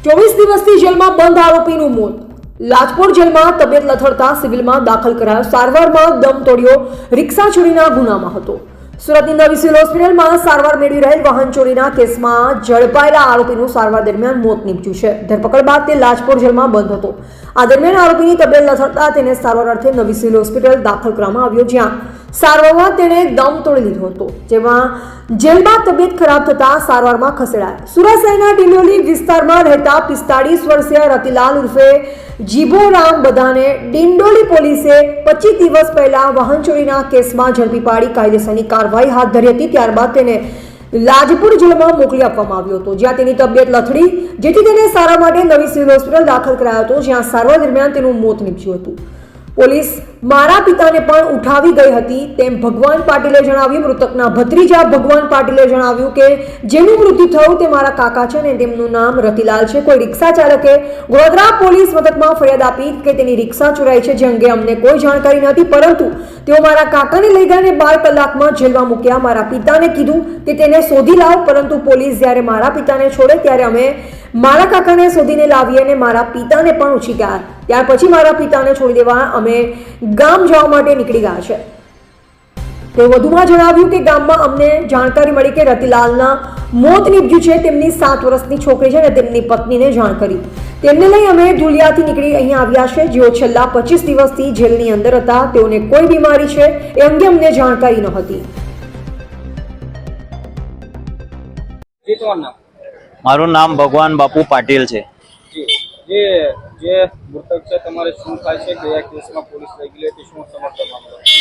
24 દિવસથી જેલમાં બંધ આરોપીનું મોત। લાજપોર જેલમાં તબિયત લથડતા સિવિલમાં દાખલ કરાયો। સારવારમાં દમ તોડ્યો। રિક્ષા ચોરીના ગુનામાં હતો। સુરતની નવી સિવિલ હોસ્પિટલમાં સારવાર મેળવી રહેલ વાહન ચોરીના કેસમાં ઝડપાયેલા આરોપીનું સારવાર દરમિયાન મોત નીપજ્યું છે। ધરપકડ બાદ તે લાજપોર જેલમાં બંધ હતો। આ દરમિયાન આરોપીની તબિયત લથડતા તેને સારવાર અર્થે નવી સિવિલ હોસ્પિટલ દાખલ કરવામાં આવ્યો, જ્યાં સારવારમાં તેણે દમ તોડી લીધો હતો, જેમાં જેલમાં તબિયત ખરાબ થતા સારવારમાં ખસેડાયો। સુરત શહેરના ડિંડોલી વિસ્તારમાં રહેતા 45 વર્ષીય રતિલાલ ઉર્ફે જીભોરામ બધાને ડિંડોલી પોલીસે 25 દિવસ પહેલા વાહન ચોરીના કેસમાં ઝડપી પાડી કાયદેસરની કાર્યવાહી હાથ ધરી હતી। ત્યારબાદ તેને લાજપુર જેલમાં મોકલી આપવામાં આવ્યો હતો, જ્યાં તેની તબિયત લથડી, જેથી તેને સારવાર માટે નવી સિવિલ હોસ્પિટલ દાખલ કરાયો હતો, જ્યાં સારવાર દરમિયાન તેનું મોત નીપજ્યું હતું। પોલીસ મારા પિતાને પણ ઉઠાવી ગઈ હતી તેમ ભગવાન પાટીલે જણાવ્યું। મૃતકના ભત્રીજા ભગવાન પાટીલે જણાવ્યું કે જેનું મૃત્યુ થયું તે મારા કાકા છે અને તેમનું નામ રતિલાલ છે। કોઈ રિક્ષા ચાલકે વડોદરા પોલીસ મથકમાં ફરિયાદ આપી કે તેની રિક્ષા ચોરાઈ છે, જે અંગે અમને કોઈ જાણકારી નથી, પરંતુ તેઓ મારા કાકાને લઈ ગયા અને 12 કલાકમાં જેલમાં મૂક્યા। મારા પિતાને કીધું કે તેને શોધી લાવ, પરંતુ પોલીસ જ્યારે મારા પિતાને છોડે ત્યારે અમે મારા કાકાને શોધીને લાવીએ અને મારા પિતાને પણ ઉછી ગયા। ત્યાર પછી મારા પિતાને છોડી દેવા અમે ગામ જવા માટે નીકળી ગયા છે। તેઓ વધુમાં જણાવ્યું કે ગામમાં અમને જાણકારી મળી કે રતિલાલના મોત નીપજ્યું છે। તેમની 7 વર્ષની છોકરી છે અને તેમની પત્નીને જાણ કરી તેમને લઈ અમે ધુલિયાથી નીકળી અહીં આવ્યા છે, જેઓ છેલ્લા 25 દિવસથી જેલની અંદર હતા। તેઓને કોઈ બીમારી છે એ અંગે અમને જાણકારી ન હતી। મારું નામ ભગવાન બાપુ પાટીલ છે।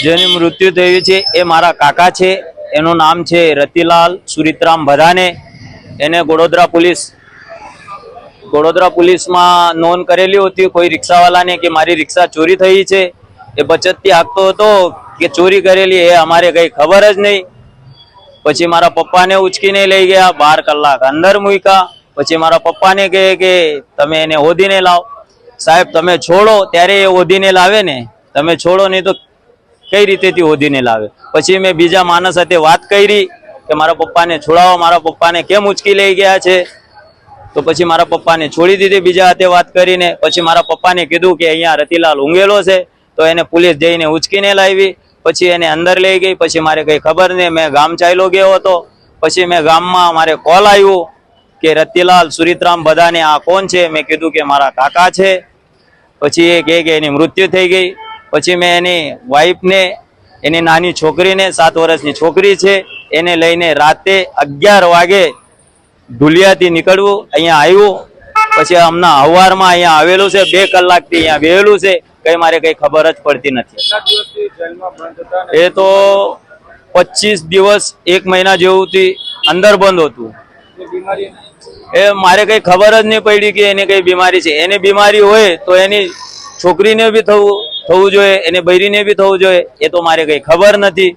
જેની મૃત્યુ થઈ છે એ મારા કાકા છે। એનું નામ છે રતિલાલ સુરીતરામ બધાને। એને ગોડોદરા પોલીસમાં નોંધ કરેલી હતી કોઈ રિક્ષાવાળાને કે મારી રિક્ષા ચોરી થઈ છે। એ બચતથી હાંકતો હતો કે ચોરી કરેલી એ અમારે કઈ ખબર જ નહીં। પછી મારા પપ્પાને ઉચકીને લઈ ગયા, 12 કલાક અંદર મૂક્યા। પછી મારા પપ્પાને કહે કે તમે એને ઓધીને લાવ। સાહેબ તમે છોડો ત્યારે એ ઓધીને લાવે ને, તમે છોડો નહીં તો કઈ રીતેથી ઓધીને લાવે। પછી મેં બીજા માણસ સાથે વાત કરી કે મારા પપ્પાને છોડાવો, મારા પપ્પાને કેમ ઉચકી લઈ ગયા છે? તો પછી મારા પપ્પાને છોડી દીધી બીજા હાથે વાત કરીને। પછી મારા પપ્પાને કીધું કે અહીંયા રતિલાલ ઊંઘેલો છે, તો એને પોલીસ જઈને ઉચકીને લાવી। પછી એને અંદર લઈ ગઈ। પછી મારે કઈ ખબર નહીં, મેં ગામ ચાલ્યો ગયો હતો। પછી મેં ગામમાં મારે કોલ આવ્યું કે રતિલાલ સુરીતરામ બધાને આ કોણ છે? મેં કીધું કે મારા કાકા છે। પછી એ કહે કે એની મૃત્યુ થઈ ગઈ। પછી મેં એની વાઈફને, એની નાની છોકરીને, 7 વર્ષની છોકરી છે, એને લઈને રાતે 11 વાગે ઢુલિયાથી નીકળવું અહીંયા આવ્યું। પછી હમણાં હવારમાં અહીંયા આવેલું છે, 2 કલાકથી અહીંયા બેહેલું છે, કઈ મારે કઈ ખબર જ પડતી નથી। એ તો 25 દિવસ 1 મહિના જેવું અંદર બંધ હતું। એ મારે કઈ ખબર જ નહીં પડી કે એને કઈ બીમારી છે। એને બીમારી હોય તો એની છોકરીને બી થવું જોઈએ, એને બૈરીને બી થવું જોઈએ, એ તો મારે કઈ ખબર નથી।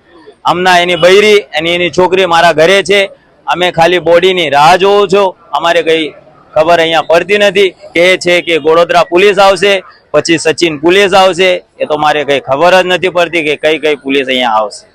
હમણાં એની બૈરી અને એની છોકરી મારા ઘરે છે। અમે ખાલી બોડીની રાહ જોઉં છું, અમારે કઈ ખબર અહીંયા પડતી નથી। કહે છે કે ગોડોદરા પોલીસ આવશે, પછી સચિન પોલીસ આવશે, એ તો મારે કઈ ખબર જ નથી પડતી કે કઈ પોલીસ અહીંયા આવશે।